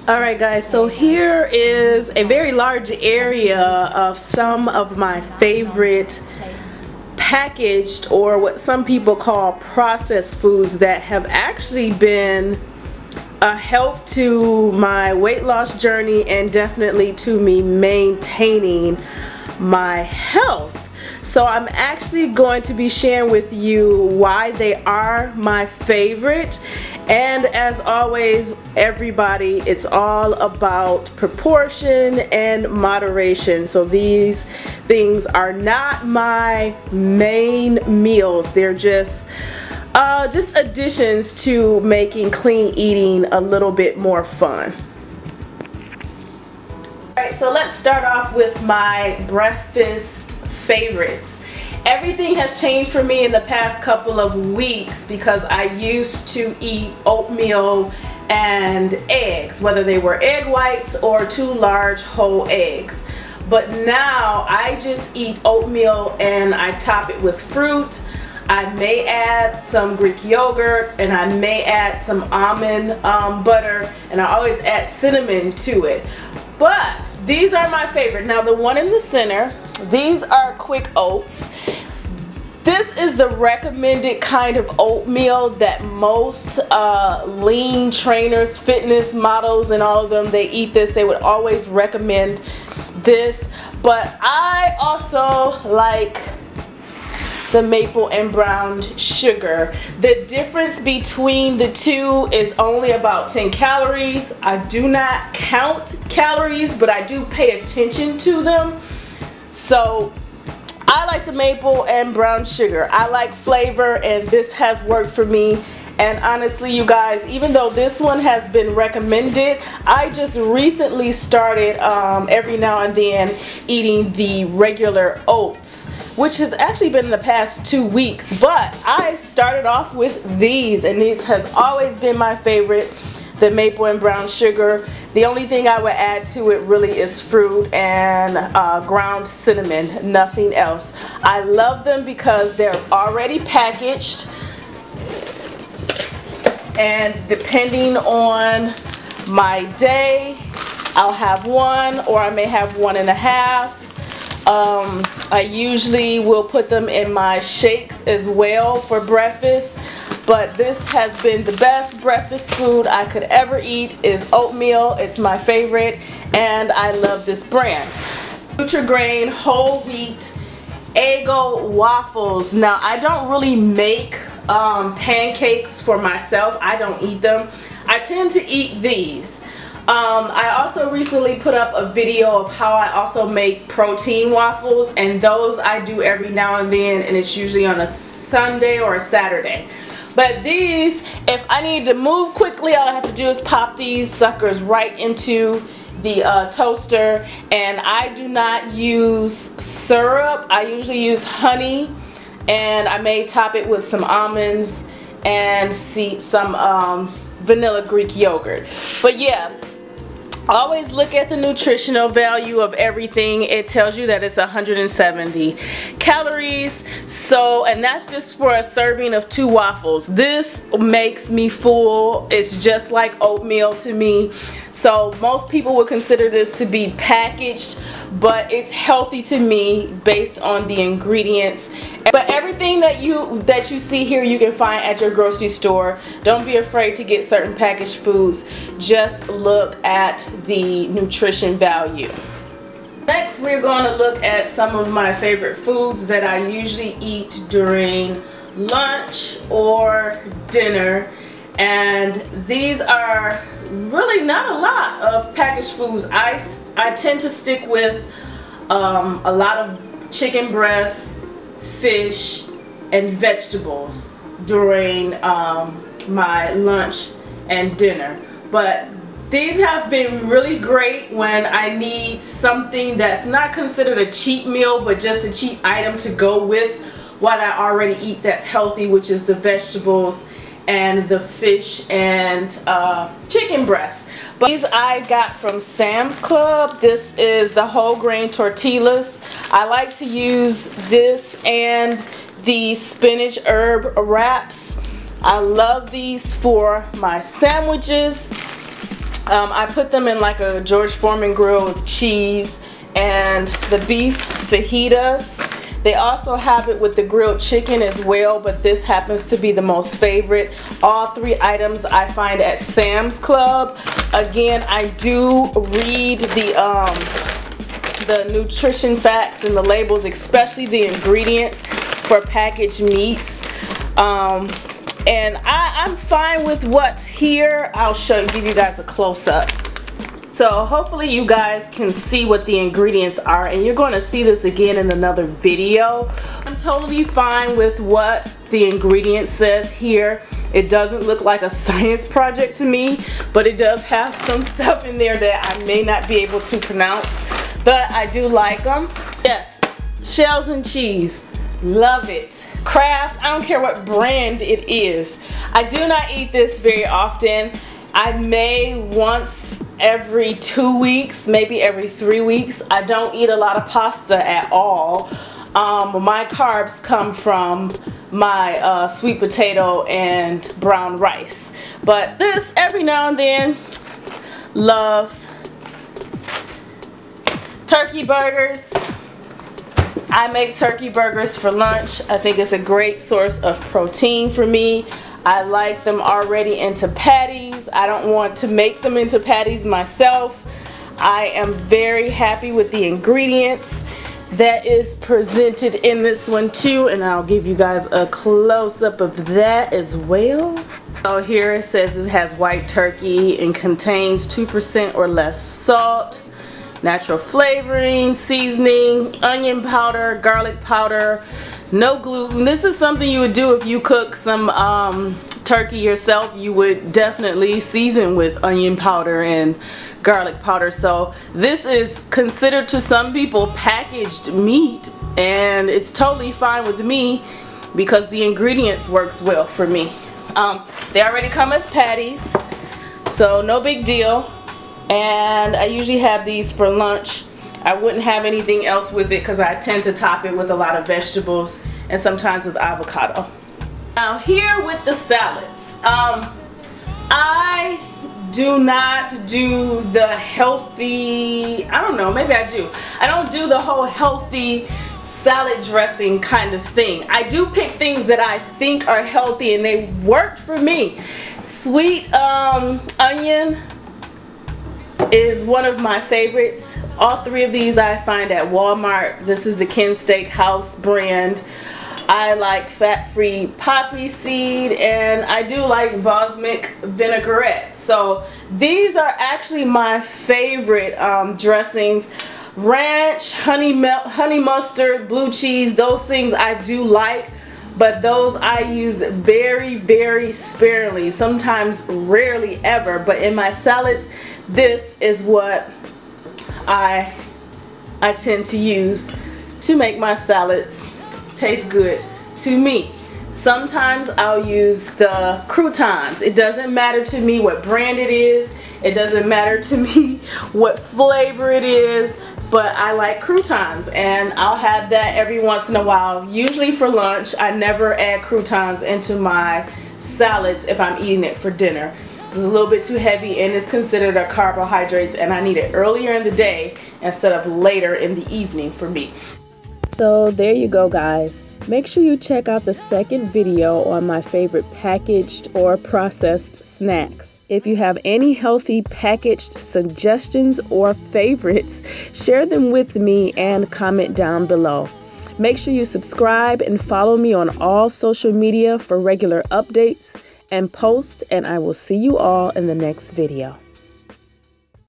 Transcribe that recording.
Alright guys, so here is a very large area of some of my favorite packaged, or what some people call processed foods, that have actually been a help to my weight loss journey and definitely to me maintaining my health. So I'm actually going to be sharing with you why they are my favorite. And as always, everybody, it's all about proportion and moderation. So these things are not my main meals. They're just additions to making clean eating a little bit more fun. Alright, so let's start off with my breakfast favorites. Everything has changed for me in the past couple of weeks because I used to eat oatmeal and eggs, whether they were egg whites or 2 large whole eggs. But now I just eat oatmeal and I top it with fruit. I may add some Greek yogurt, and I may add some almond butter, and I always add cinnamon to it. But these are my favorite. Now the one in the center, these are quick oats. This is the recommended kind of oatmeal that most lean trainers, fitness models, and all of them, they eat this. They would always recommend this. But I also like the maple and brown sugar. The difference between the two is only about 10 calories. I do not count calories, but I do pay attention to them. So I like the maple and brown sugar. I like flavor, and this has worked for me. And honestly, you guys, even though this one has been recommended, I just recently started every now and then eating the regular oats, which has actually been in the past 2 weeks. But I started off with these, and these has always been my favorite, the maple and brown sugar. The only thing I would add to it really is fruit and ground cinnamon, nothing else. I love them because they're already packaged, and depending on my day, I'll have one, or I may have 1.5. I usually will put them in my shakes as well for breakfast. But this has been the best breakfast food I could ever eat, is oatmeal. It's my favorite, and I love this brand. Nutri-Grain whole wheat Eggo waffles. Now I don't really make pancakes for myself. I don't eat them. I tend to eat these. I also recently put up a video of how I also make protein waffles, and those I do every now and then, and it's usually on a Sunday or a Saturday. But these, if I need to move quickly, all I have to do is pop these suckers right into the toaster. And I do not use syrup. I usually use honey, and I may top it with some almonds and some vanilla Greek yogurt. But yeah, always look at the nutritional value of everything. It tells you that it's 170 calories. So, and that's just for a serving of 2 waffles. This makes me full. It's just like oatmeal to me. So most people would consider this to be packaged, but it's healthy to me based on the ingredients. But everything that you see here, you can find at your grocery store. Don't be afraid to get certain packaged foods. Just look at the nutrition value. Next, we're going to look at some of my favorite foods that I usually eat during lunch or dinner. And these are really not a lot of packaged foods. I tend to stick with a lot of chicken breasts, fish, and vegetables during my lunch and dinner. But these have been really great when I need something that's not considered a cheap meal, but just a cheap item to go with what I already eat that's healthy, which is the vegetables and the fish and chicken breasts. But these I got from Sam's Club. This is the whole grain tortillas. I like to use this and the spinach herb wraps. I love these for my sandwiches. I put them in like a George Foreman grill with cheese and the beef fajitas. They also have it with the grilled chicken as well, but this happens to be the most favorite. All 3 items I find at Sam's Club. Again, I do read the nutrition facts and the labels, especially the ingredients for packaged meats. And I'm fine with what's here. I'll give you guys a close-up. So hopefully you guys can see what the ingredients are, and you're going to see this again in another video. I'm totally fine with what the ingredient says here. It doesn't look like a science project to me, but it does have some stuff in there that I may not be able to pronounce, but I do like them. Yes, shells and cheese, love it. Kraft, I don't care what brand it is. I do not eat this very often. I may once every 2 weeks, maybe every 3 weeks. I don't eat a lot of pasta at all. My carbs come from my sweet potato and brown rice. But this, every now and then, love. Turkey burgers. I make turkey burgers for lunch. I think it's a great source of protein for me. I like them already into patties. I don't want to make them into patties myself. I am very happy with the ingredients that is presented in this one too, and I'll give you guys a close-up of that as well. So here it says it has white turkey and contains 2% or less salt, natural flavoring, seasoning, onion powder, garlic powder, no gluten. This is something you would do if you cook some turkey yourself. You would definitely season with onion powder and garlic powder. So this is considered to some people packaged meat, and it's totally fine with me because the ingredients works well for me. They already come as patties, so no big deal. And I usually have these for lunch. I wouldn't have anything else with it because I tend to top it with a lot of vegetables and sometimes with avocado. Now here with the salads, I do not do the healthy, I don't know, maybe I do. I don't do the whole healthy salad dressing kind of thing. I do pick things that I think are healthy and they worked for me. Sweet onion is one of my favorites. All 3 of these I find at Walmart. This is the Ken Steakhouse brand. I like fat-free poppy seed, and I do like balsamic vinaigrette. So these are actually my favorite dressings. Ranch, honey mustard, blue cheese, those things I do like, but those I use very, very sparingly, sometimes rarely ever. But in my salads, this is what I tend to use to make my salads taste good to me. Sometimes I'll use the croutons. It doesn't matter to me what brand it is. It doesn't matter to me what flavor it is, but I like croutons, and I'll have that every once in a while, usually for lunch. I never add croutons into my salads if I'm eating it for dinner. This is a little bit too heavy and it's considered a carbohydrates, and I need it earlier in the day instead of later in the evening for me. So there you go, guys. Make sure you check out the second video on my favorite packaged or processed snacks. If you have any healthy packaged suggestions or favorites, share them with me and comment down below. Make sure you subscribe and follow me on all social media for regular updates and posts, and I will see you all in the next video.